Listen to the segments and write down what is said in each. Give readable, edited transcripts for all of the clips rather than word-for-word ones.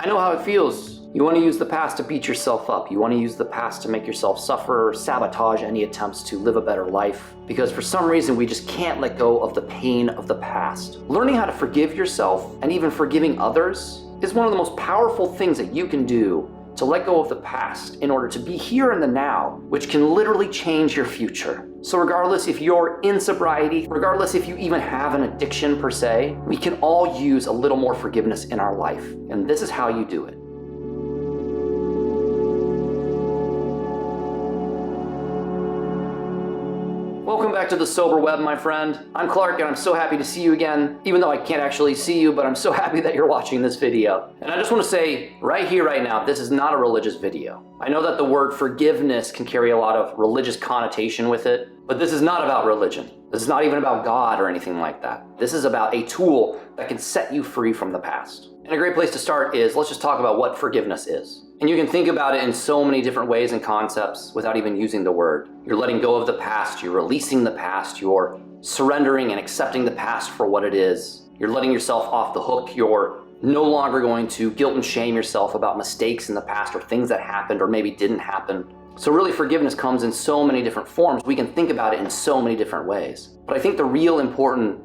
know how it feels. You want to use the past to beat yourself up. You want to use the past to make yourself suffer or sabotage any attempts to live a better life. Because for some reason, we just can't let go of the pain of the past. Learning how to forgive yourself and even forgiving others is one of the most powerful things that you can do to let go of the past in order to be here in the now, which can literally change your future. So regardless if you're in sobriety, regardless if you even have an addiction per se, we can all use a little more forgiveness in our life. And this is how you do it. Welcome back to the Sober Web, my friend. I'm Clark, and I'm so happy to see you again, even though I can't actually see you, but I'm so happy that you're watching this video. And I just want to say right here, right now, this is not a religious video. I know that the word forgiveness can carry a lot of religious connotation with it, but this is not about religion. This is not even about God or anything like that. This is about a tool that can set you free from the past. And a great place to start is, let's just talk about what forgiveness is. And you can think about it in so many different ways and concepts without even using the word. You're letting go of the past, you're releasing the past, you're surrendering and accepting the past for what it is. You're letting yourself off the hook, you're no longer going to guilt and shame yourself about mistakes in the past or things that happened or maybe didn't happen. So really, forgiveness comes in so many different forms. We can think about it in so many different ways. But I think the real important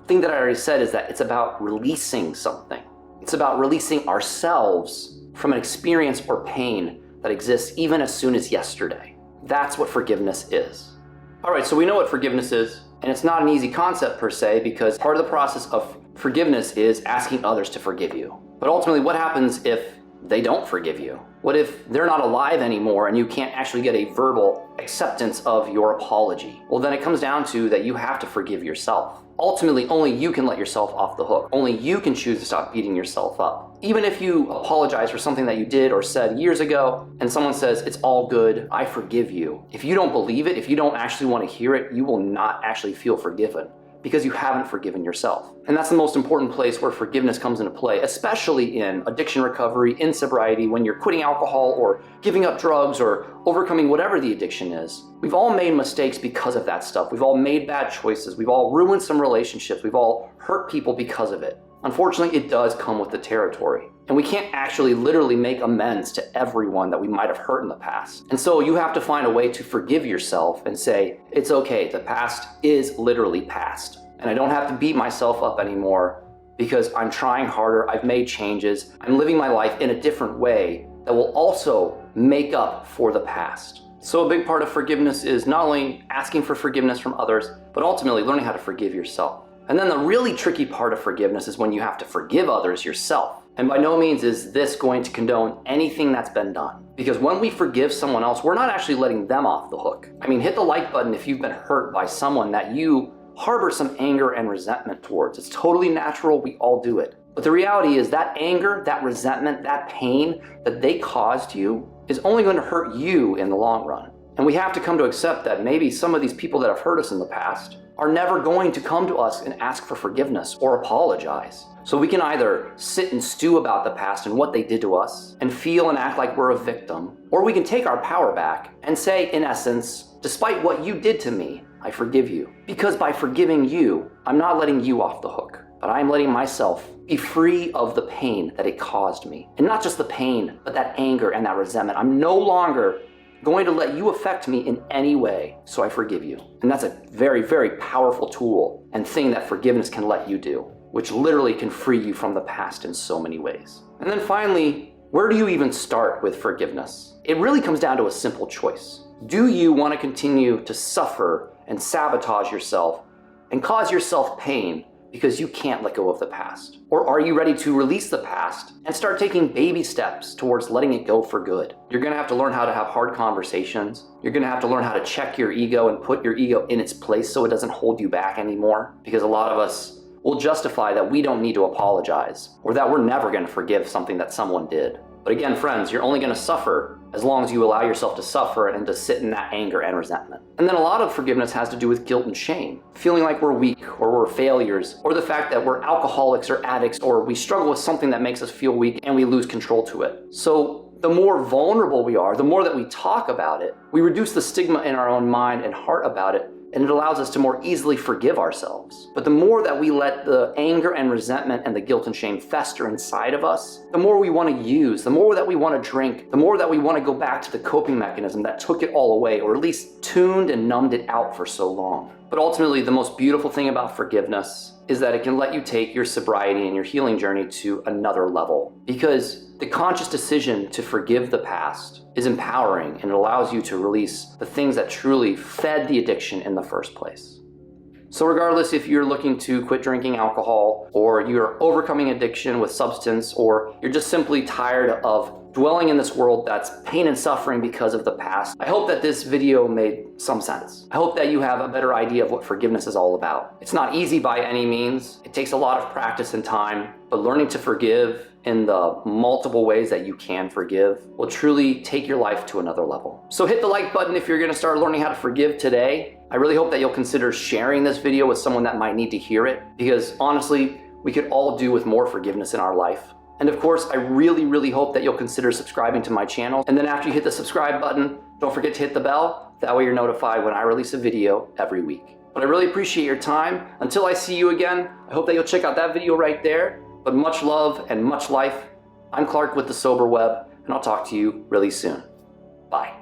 thing that I already said is that it's about releasing something. It's about releasing ourselves from an experience or pain that exists even as soon as yesterday. That's what forgiveness is. All right, so we know what forgiveness is, and it's not an easy concept per se, because part of the process of forgiveness is asking others to forgive you. But ultimately, what happens if they don't forgive you? What if they're not alive anymore and you can't actually get a verbal acceptance of your apology? Well, then it comes down to that you have to forgive yourself. Ultimately, only you can let yourself off the hook. Only you can choose to stop beating yourself up. Even if you apologize for something that you did or said years ago, and someone says, it's all good, I forgive you. If you don't believe it, if you don't actually want to hear it, you will not actually feel forgiven, because you haven't forgiven yourself. And that's the most important place where forgiveness comes into play, especially in addiction recovery, in sobriety, when you're quitting alcohol or giving up drugs or overcoming whatever the addiction is. We've all made mistakes because of that stuff. We've all made bad choices. We've all ruined some relationships. We've all hurt people because of it. Unfortunately, it does come with the territory. And we can't actually literally make amends to everyone that we might have hurt in the past. And so you have to find a way to forgive yourself and say, it's okay, the past is literally past. And I don't have to beat myself up anymore because I'm trying harder, I've made changes, I'm living my life in a different way that will also make up for the past. So a big part of forgiveness is not only asking for forgiveness from others, but ultimately learning how to forgive yourself. And then the really tricky part of forgiveness is when you have to forgive others yourself. And by no means is this going to condone anything that's been done. Because when we forgive someone else, we're not actually letting them off the hook. I mean, hit the like button if you've been hurt by someone that you harbor some anger and resentment towards. It's totally natural, we all do it. But the reality is that anger, that resentment, that pain that they caused you is only going to hurt you in the long run. And we have to come to accept that maybe some of these people that have hurt us in the past are never going to come to us and ask for forgiveness or apologize. So we can either sit and stew about the past and what they did to us and feel and act like we're a victim, or we can take our power back and say, in essence, despite what you did to me, I forgive you. Because by forgiving you, I'm not letting you off the hook, but I'm letting myself be free of the pain that it caused me. And not just the pain, but that anger and that resentment. I'm no longer going to let you affect me in any way, so I forgive you. And that's a very, very powerful tool and thing that forgiveness can let you do, which literally can free you from the past in so many ways. And then finally, where do you even start with forgiveness? It really comes down to a simple choice. Do you want to continue to suffer and sabotage yourself and cause yourself pain because you can't let go of the past? Or are you ready to release the past and start taking baby steps towards letting it go for good? You're going to have to learn how to have hard conversations. You're going to have to learn how to check your ego and put your ego in its place so it doesn't hold you back anymore. Because a lot of us will justify that we don't need to apologize or that we're never going to forgive something that someone did. But again, friends, you're only going to suffer as long as you allow yourself to suffer and to sit in that anger and resentment. And then a lot of forgiveness has to do with guilt and shame, feeling like we're weak or we're failures, or the fact that we're alcoholics or addicts, or we struggle with something that makes us feel weak and we lose control to it. So the more vulnerable we are, the more that we talk about it, we reduce the stigma in our own mind and heart about it, and it allows us to more easily forgive ourselves. But the more that we let the anger and resentment and the guilt and shame fester inside of us, the more we want to use, the more that we want to drink, the more that we want to go back to the coping mechanism that took it all away, or at least tuned and numbed it out for so long. But ultimately, the most beautiful thing about forgiveness is that it can let you take your sobriety and your healing journey to another level. Because the conscious decision to forgive the past is empowering, and it allows you to release the things that truly fed the addiction in the first place. So regardless if you're looking to quit drinking alcohol, or you're overcoming addiction with substance, or you're just simply tired of dwelling in this world that's pain and suffering because of the past, I hope that this video made some sense. I hope that you have a better idea of what forgiveness is all about. It's not easy by any means. It takes a lot of practice and time, but learning to forgive in the multiple ways that you can forgive will truly take your life to another level. So hit the like button if you're gonna start learning how to forgive today. I really hope that you'll consider sharing this video with someone that might need to hear it, because honestly, we could all do with more forgiveness in our life. And of course, I really hope that you'll consider subscribing to my channel. And then after you hit the subscribe button, don't forget to hit the bell. That way you're notified when I release a video every week. But I really appreciate your time. Until I see you again, I hope that you'll check out that video right there. But much love and much life. I'm Clark with The Sober Web, and I'll talk to you really soon. Bye.